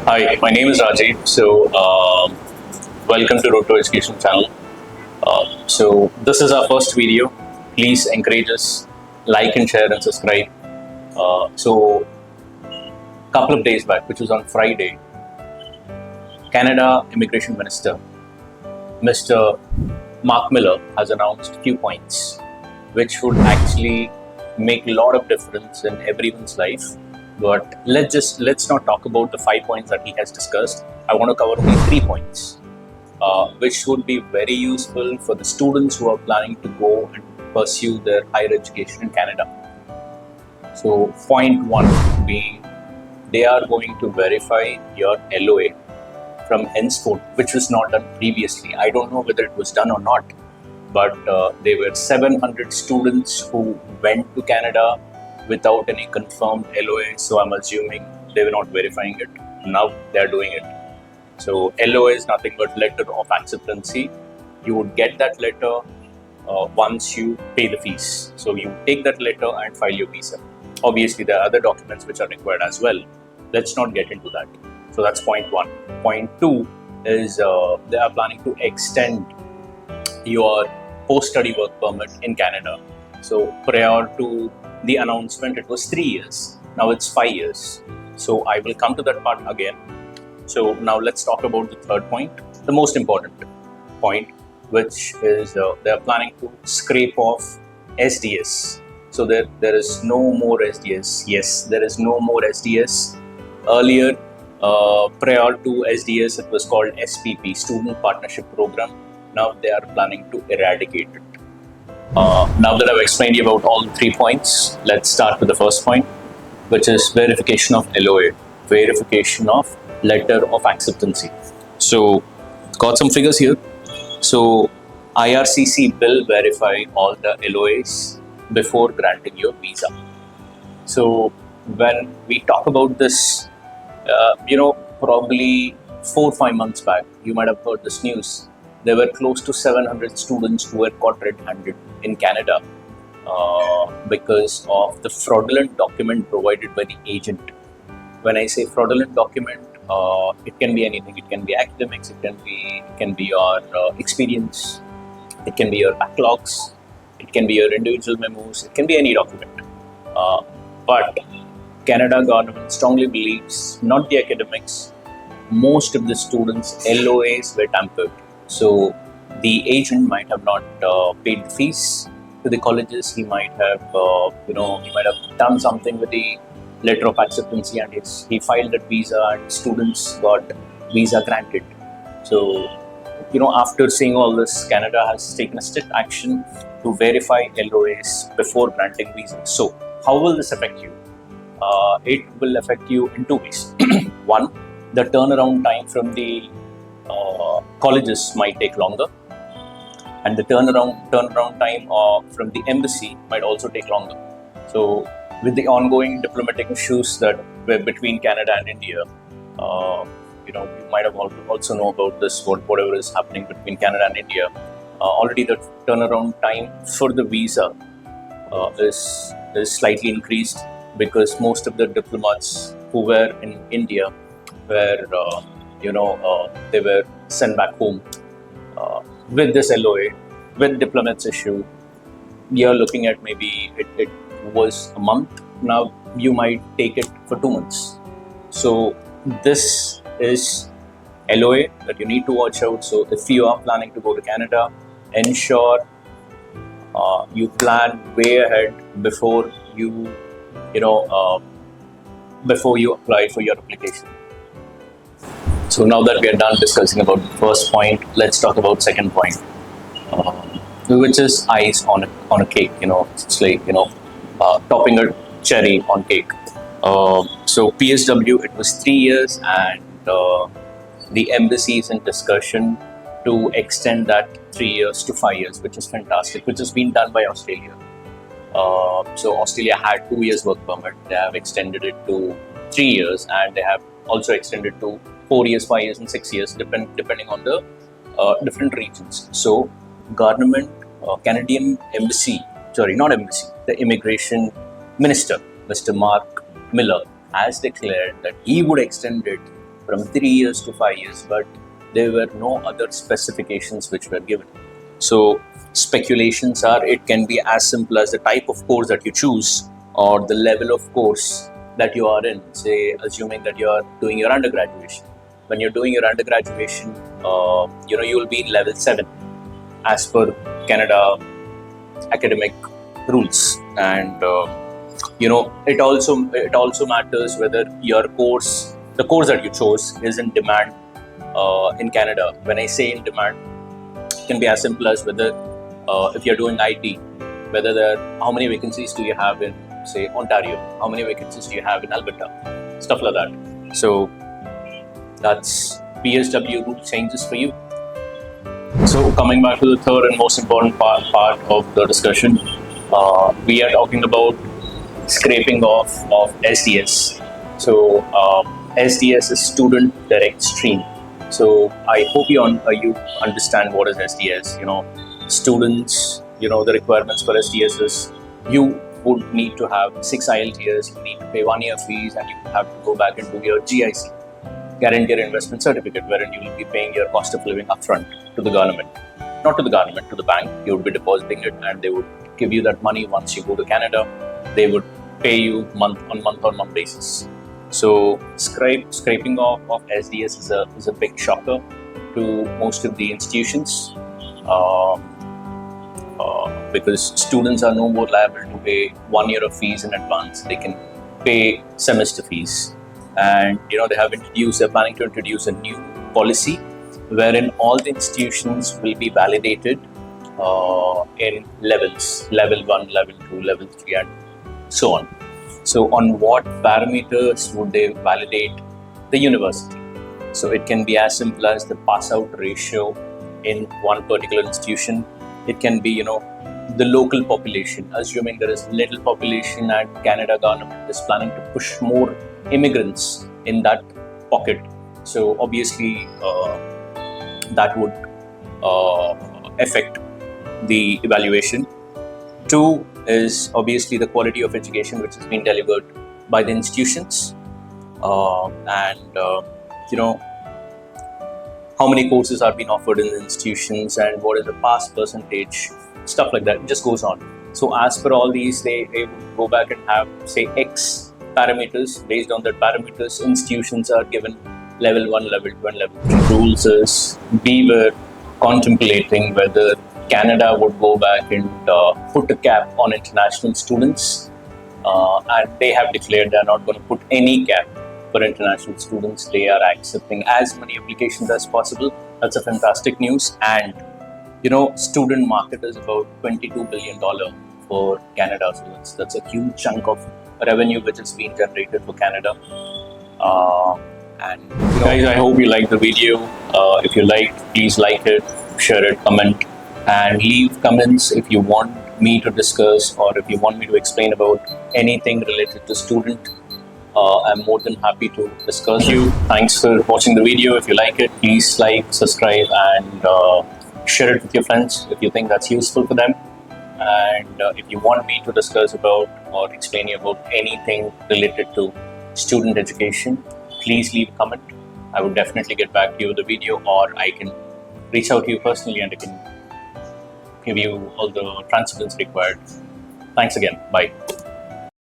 Hi, my name is Rajiv. Welcome to Road to Education channel. This is our first video. Please encourage us, like and share and subscribe. Couple of days back, which was on Friday, Canada Immigration Minister, Mr. Mark Miller, has announced few points, which would actually make a lot of difference in everyone's life. But let's not talk about the 5 points that he has discussed. I want to cover only 3 points, which would be very useful for the students who are planning to go and pursue their higher education in Canada. So, point 1 being they are going to verify your LOA from henceforth, which was not done previously. I don't know whether it was done or not, but there were 700 students who went to Canada without any confirmed LOA, so I'm assuming they were not verifying it. Now they're doing it. So LOA is nothing but letter of acceptancy. You would get that letter once you pay the fees. So you take that letter and file your visa. Obviously, there are other documents which are required as well. Let's not get into that. So that's point 1. Point 2 is they are planning to extend your post-study work permit in Canada. So prior to the announcement, it was 3 years. Now it's 5 years. So I will come to that part again. So now let's talk about the third point, the most important point, which is they are planning to scrape off SDS. So there is no more SDS. Yes, there is no more SDS. Earlier, prior to SDS, it was called SPP, Student Partnership Program. Now they are planning to eradicate it. Now that I've explained you about all 3 points, let's start with the first point, which is verification of LOA, verification of letter of acceptancy. So, got some figures here. So, IRCC will verify all the LOAs before granting your visa. So, when we talk about this, probably 4-5 months back, you might have heard this news. There were close to 700 students who were caught red-handed in Canada because of the fraudulent document provided by the agent. When I say fraudulent document, it can be anything. It can be academics, it can be your experience, it can be your backlogs, it can be your individual memos, it can be any document. But Canada government strongly believes not the academics, most of the students' LOAs were tampered. So the agent might have not paid the fees to the colleges. He might have, he might have done something with the letter of acceptancy, and he filed that visa, and students got visa granted. So, after seeing all this, Canada has taken a strict action to verify LOAs before granting visas. So, how will this affect you? It will affect you in 2 ways. One, the turnaround time from the colleges might take longer, and the turnaround time from the embassy might also take longer. So, with the ongoing diplomatic issues that were between Canada and India, you might have also know about this. Whatever is happening between Canada and India, already the turnaround time for the visa is slightly increased, because most of the diplomats who were in India were they were sent back home with this LOA, with diplomats issue. You're looking at maybe it was a month. Now you might take it for 2 months. So this is LOA that you need to watch out. So if you are planning to go to Canada, ensure you plan way ahead before you apply for your application. So now that we are done discussing about the first point, let's talk about second point, which is ice on a cake. It's like topping a cherry on cake. So PSW, it was 3 years, and the embassy is in discussion to extend that 3 years to 5 years, which is fantastic, which has been done by Australia. So Australia had 2 years work permit. They have extended it to 3 years, and they have also extended to 4 years, 5 years, and 6 years, depending on the different regions. So, government, Canadian embassy, the immigration minister, Mr. Mark Miller, has declared that he would extend it from 3 years to 5 years, but there were no other specifications which were given. So speculations are, it can be as simple as the type of course that you choose or the level of course that you are in. Say, assuming that you are doing your undergraduation. When you're doing your undergraduation, you will be in level 7 as per Canada academic rules, and it also matters whether the course that you chose is in demand in Canada. When I say in demand, it can be as simple as whether if you're doing IT, how many vacancies do you have in, say, Ontario, how many vacancies do you have in Alberta, stuff like that. So that's PSW rule changes for you. So coming back to the third and most important part of the discussion, we are talking about scraping off of SDS. So SDS is Student Direct Stream. So I hope you understand what is SDS. Students, the requirements for SDS is you would need to have 6 IELTS, you need to pay 1 year fees, and you have to go back and do your GIC, Guaranteed Investment Certificate, wherein you will be paying your cost of living upfront to the government. Not to the government, to the bank. You would be depositing it, and they would give you that money once you go to Canada. They would pay you month on month basis. So scraping off of SDS is a big shocker to most of the institutions, because students are no more liable to pay 1 year of fees in advance. They can pay semester fees. And they're planning to introduce a new policy wherein all the institutions will be validated in levels, level 1, level 2, level 3, and so on. So on what parameters would they validate the university? So it can be as simple as the pass out ratio in one particular institution. It can be, the local population. Assuming there is little population and Canada government is planning to push more immigrants in that pocket. So obviously that would affect the evaluation. 2 is obviously the quality of education which has been delivered by the institutions, and how many courses are being offered in the institutions and what is the pass percentage, stuff like that. It just goes on. So as per all these, they would go back and have, say, X parameters. Based on that parameters, institutions are given level 1, level 2, and level 3. Rules is, we were contemplating whether Canada would go back and put a cap on international students, and they have declared they are not going to put any cap for international students. They are accepting as many applications as possible. That's a fantastic news. And student market is about $22 billion for Canada. So that's a huge chunk of revenue which is being generated for Canada. And guys, I hope you liked the video. If you liked, please like it, share it, comment, and leave comments if you want me to discuss or if you want me to explain about anything related to student. I'm more than happy to discuss you. Thanks for watching the video. If you like it, please like, subscribe, and share it with your friends if you think that's useful for them. And if you want me to discuss about or explain you about anything related to student education, please leave a comment. I would definitely get back to you with the video, or I can reach out to you personally and I can give you all the transcripts required. Thanks again. Bye.